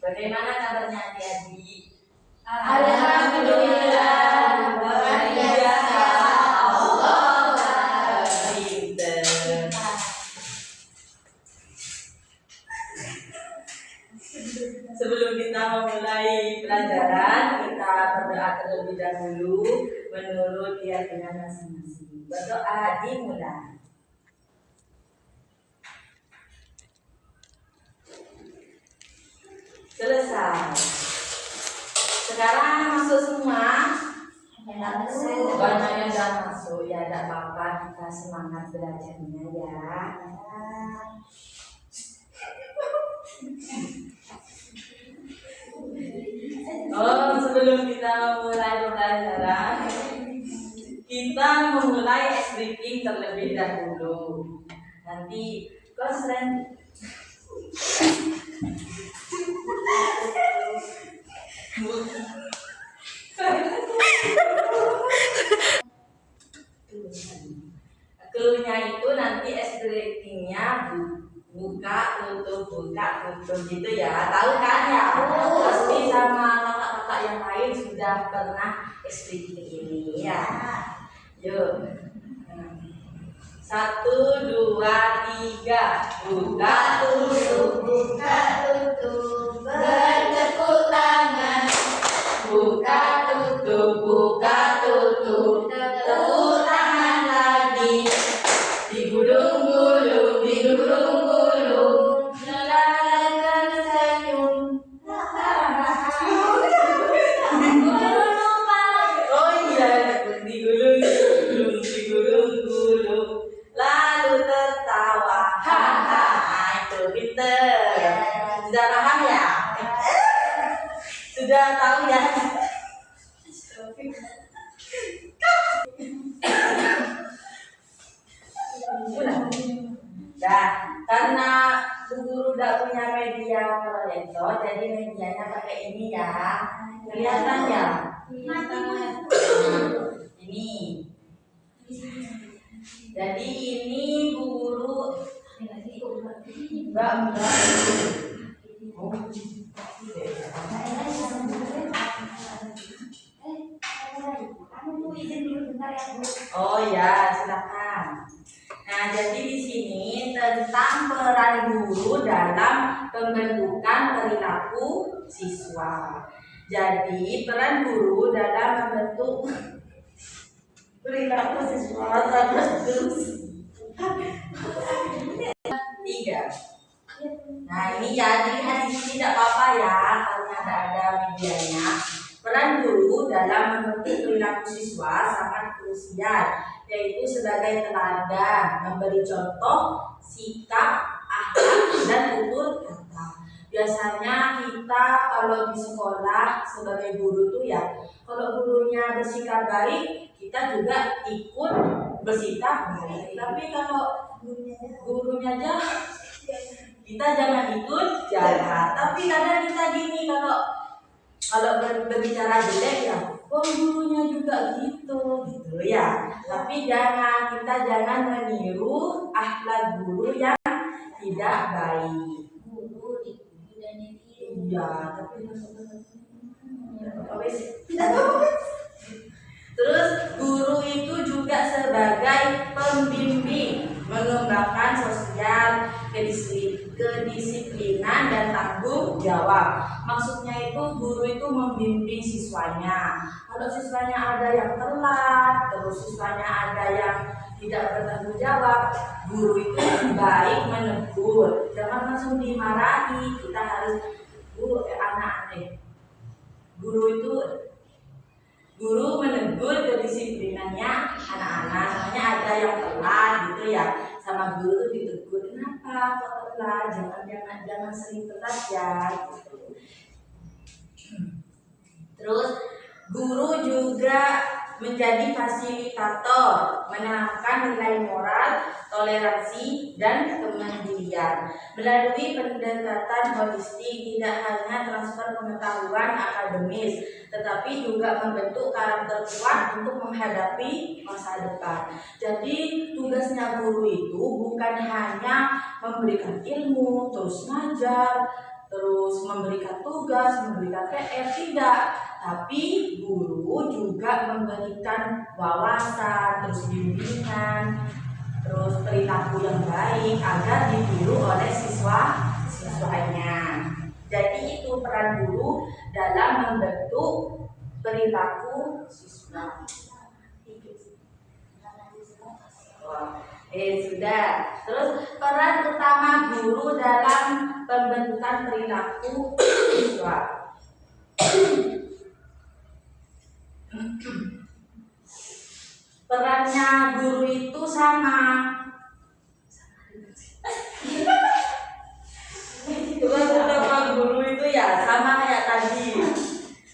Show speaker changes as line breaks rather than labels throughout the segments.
Bagaimana kabarnya adik-adik?
Alhamdulillah, luar biasa. Allah
pinter. Sebelum kita memulai pelajaran, kita berdoa terlebih dahulu menurut keyakinan masing-masing. Berdoa dimulai. Selesai. Sekarang masuk semua. Banyak yang sudah masuk, ya tidak apa-apa, kita semangat belajarnya ya. Oh, sebelum kita mulai pembelajaran, kita memulai speaking terlebih dahulu. Nanti konsen. Cluenya itu nanti speakingnya buka tutup gitu ya. Tahu kan ya? Pasti sama kakak-kakak yang lain sudah pernah speaking ini ya. Yuk. 1, 2, 3. Buka tutup
bertepuk tangan.
Buka tutup tepuk tangan lagi. Digulung-gulung
Lalakan senyum.
Oh iya, digulung-gulung lalu tertawa. Haha, itu pinter. Sudah paham ya? Sudah tahu ya? Nah, karena Bu Guru udah punya media proyektor, jadi medianya pakai ini ya. Kelihatan ya? Ini. Jadi ini Bu Guru Mbak. Oh ya, silakan. Nah, jadi di sini tentang peran guru dalam pembentukan perilaku siswa. Jadi peran guru dalam membentuk perilaku siswa sangat terus. 3. Nah, ini ya, dilihat di sini tidak apa-apa ya, karena ada medianya. Peran guru dalam membentuk perilaku siswa sangat krusial, yaitu sebagai teladan, memberi contoh, sikap, akhlak, dan tutur kata. Biasanya kita kalau di sekolah sebagai guru tuh ya, kalau gurunya bersikap baik, kita juga ikut bersikap baik. Tapi kalau gurunya jahat, kita jangan ikut jahat. Tapi kadang kita gini, kalau berbicara jelek ya, oh gurunya juga gitu ya. Tapi kita jangan meniru akhlak guru yang tidak baik. Iya, tapi terus guru itu juga sebagai pembimbing, mengembangkan sosial, kedisiplinan dan tanggung jawab. Maksudnya itu guru itu membimbing siswanya. Kalau siswanya ada yang telat, terus siswanya ada yang tidak bertanggung jawab, guru itu baik menegur, jangan langsung dimarahi. Kita harus guru menegur kedisiplinannya anak-anak. Soalnya ada yang telat gitu ya, sama guru ditegur, kenapa kok telat, jangan sering telat ya gitu. Terus guru juga menjadi fasilitator, menanamkan nilai moral, toleransi, dan kemandirian. Melalui pendekatan holistik, tidak hanya transfer pengetahuan akademis, tetapi juga membentuk karakter kuat untuk menghadapi masa depan. Jadi tugasnya guru itu bukan hanya memberikan ilmu, terus ngajar, terus memberikan tugas, memberikan PR, tidak. Tapi guru juga memberikan wawasan, terus bimbingan, terus perilaku yang baik agar ditiru oleh siswanya. Jadi itu peran guru dalam membentuk perilaku siswa. Sudah. Terus peran utama guru dalam pembentukan perilaku siswa. Perannya guru itu sama. Peran utama guru itu ya sama kayak tadi.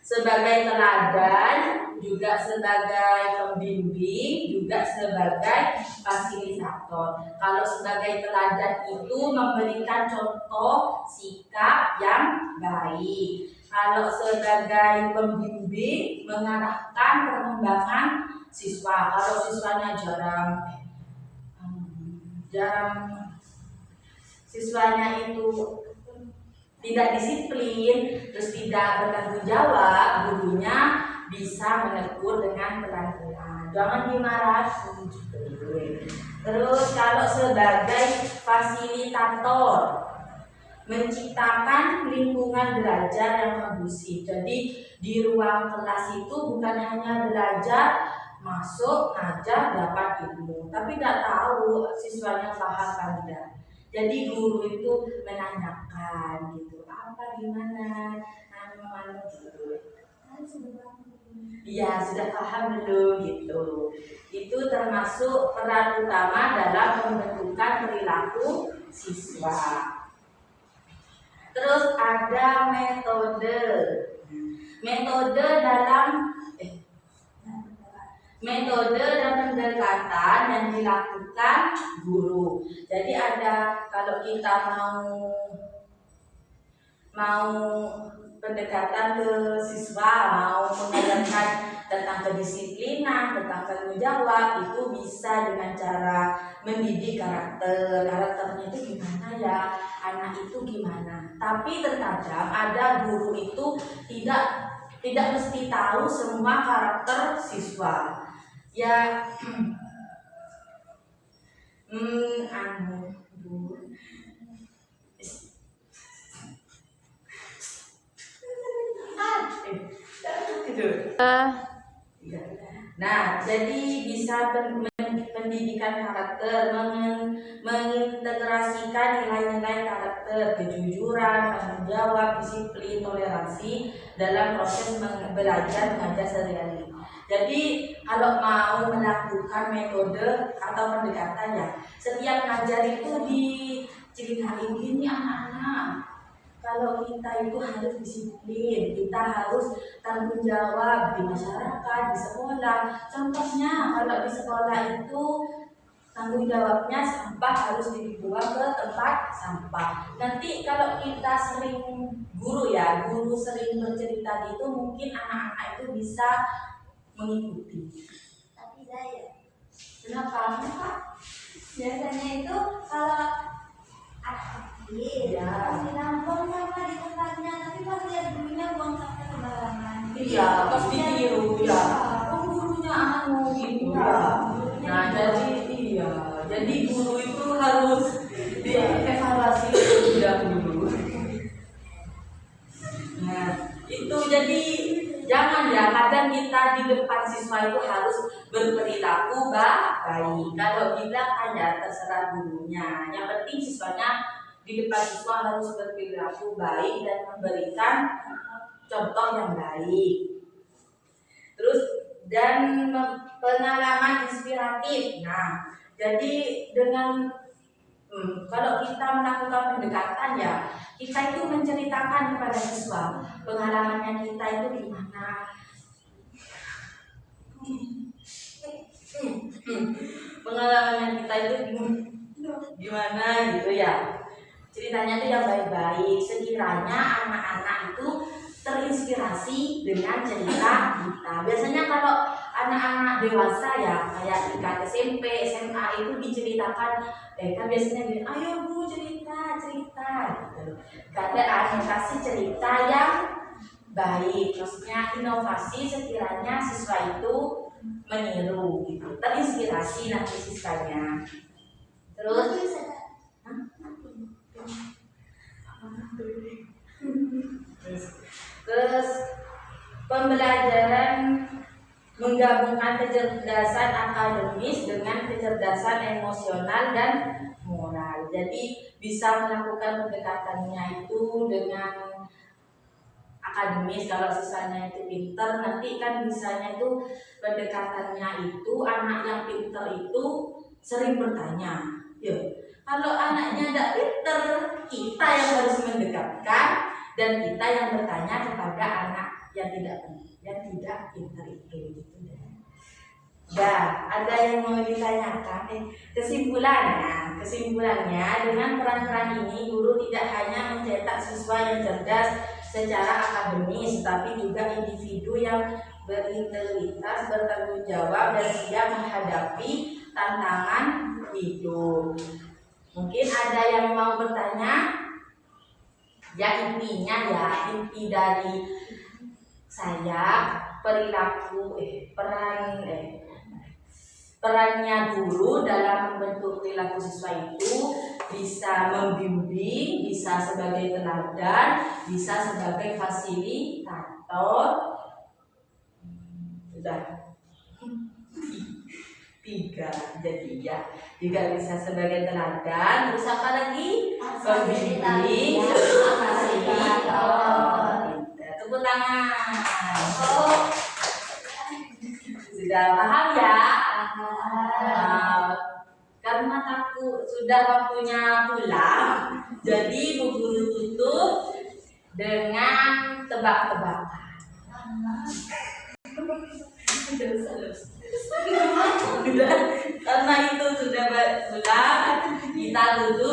Sebagai teladan, juga sebagai pembimbing, juga sebagai fasilitator. Kalau sebagai teladan itu memberikan contoh sikap yang baik. Kalau sebagai pembimbing mengarahkan perkembangan siswa. Kalau siswanya siswanya itu tidak disiplin, terus tidak bertanggung jawab, gurunya bisa menegur dengan pelan-pelan. Jangan dimarahi. Terus kalau sebagai fasilitator, menciptakan lingkungan belajar yang kondusif. Jadi di ruang kelas itu bukan hanya belajar, masuk, ngajar, dapat ilmu, tapi tidak tahu siswanya paham atau tidak. Jadi guru itu menanyakan gitu, apa gimana, gitu. Iya, sudah paham belum gitu. Itu termasuk peran utama dalam pembentukan perilaku siswa. Terus ada metode dan pendekatan yang dilakukan guru. Jadi ada, kalau kita mau pendekatan ke siswa, mau mengajarkan tentang kedisiplinan, tentang tanggung jawab, itu bisa dengan cara mendidik karakternya itu gimana ya, anak itu gimana. Tapi terkadang ada guru itu tidak mesti tahu semua karakter siswa. Ya, Nah, jadi bisa pendidikan karakter, mengintegrasikan nilai-nilai karakter, kejujuran, tanggung jawab, disiplin, toleransi dalam proses belajar mengajar sehari-hari. Jadi kalau mau melakukan metode atau pendekatan ya, setiap ngajar itu diceritain gini anak-anak. Kalau kita itu harus disiplin, kita harus tanggung jawab di masyarakat, di sekolah. Contohnya kalau di sekolah itu tanggung jawabnya sampah harus dibuang ke tempat sampah. Nanti kalau kita sering guru sering bercerita gitu, mungkin anak-anak itu bisa mengikuti.
Tapi saya,
Kenapa?
biasanya itu kalau
Iya.
pasti buang sampah di tempatnya, tapi pas lihat gurunya buang sampah sembarangan.
Iya, pas ditiru ya. Gurunya gitu ya. Nah, jadi guru itu harus dievaluasi terlebih dahulu. Nah, itu jadi jangan ya, kadang kita di depan siswa itu harus berperilaku baik. Kalau bilang aja terserah gurunya. Yang penting siswanya di depan siswa harus berperilaku baik dan memberikan contoh yang baik. Terus dan pengalaman inspiratif. Nah, jadi dengan kalau kita melakukan pendekatan ya, kita itu menceritakan kepada siswa pengalamannya kita itu gimana. Pengalamannya kita itu gimana gitu ya. Ceritanya itu yang baik-baik. Sekiranya anak-anak itu terinspirasi dengan cerita kita. Biasanya kalau anak-anak dewasa ya, kayak tingkat SMP, SMA itu diceritakan, mereka biasanya bilang, ayo bu cerita cerita gitu. Keadaan yang kasih cerita yang baik, maksudnya inovasi sekiranya siswa itu meniru gitu, terinspirasi nanti siswanya. Terus terus pembelajaran menggabungkan kecerdasan akademis dengan kecerdasan emosional dan moral. Jadi bisa melakukan pendekatannya itu dengan akademis. Kalau sisanya itu pinter, nanti kan bisanya itu pendekatannya itu anak yang pinter itu sering bertanya. Ya, kalau anaknya tidak pinter, kita yang harus mendekatkan dan kita yang bertanya kepada anak yang tidak pinter itu. Gitu. Nah, ada yang mau ditanyakan? Kesimpulannya dengan peran-peran ini guru tidak hanya mencetak siswa yang cerdas secara akademis, tapi juga individu yang berintegritas, bertanggung jawab dan siap menghadapi tantangan hidup. Mungkin ada yang mau bertanya? Ya, inti dari saya perannya guru dalam membentuk perilaku siswa itu bisa membimbing, bisa sebagai teladan, bisa sebagai fasilitator. Sudah 3 jadi ya, juga bisa sebagai teladan. Terus apa lagi? Membimbing, fasilitator. Tepuk tangan. Sudah paham ya? Karena takut sudah waktunya pulang, jadi Bu Guru tutup dengan tebak-tebakan. Karena itu sudah pulang, kita tutup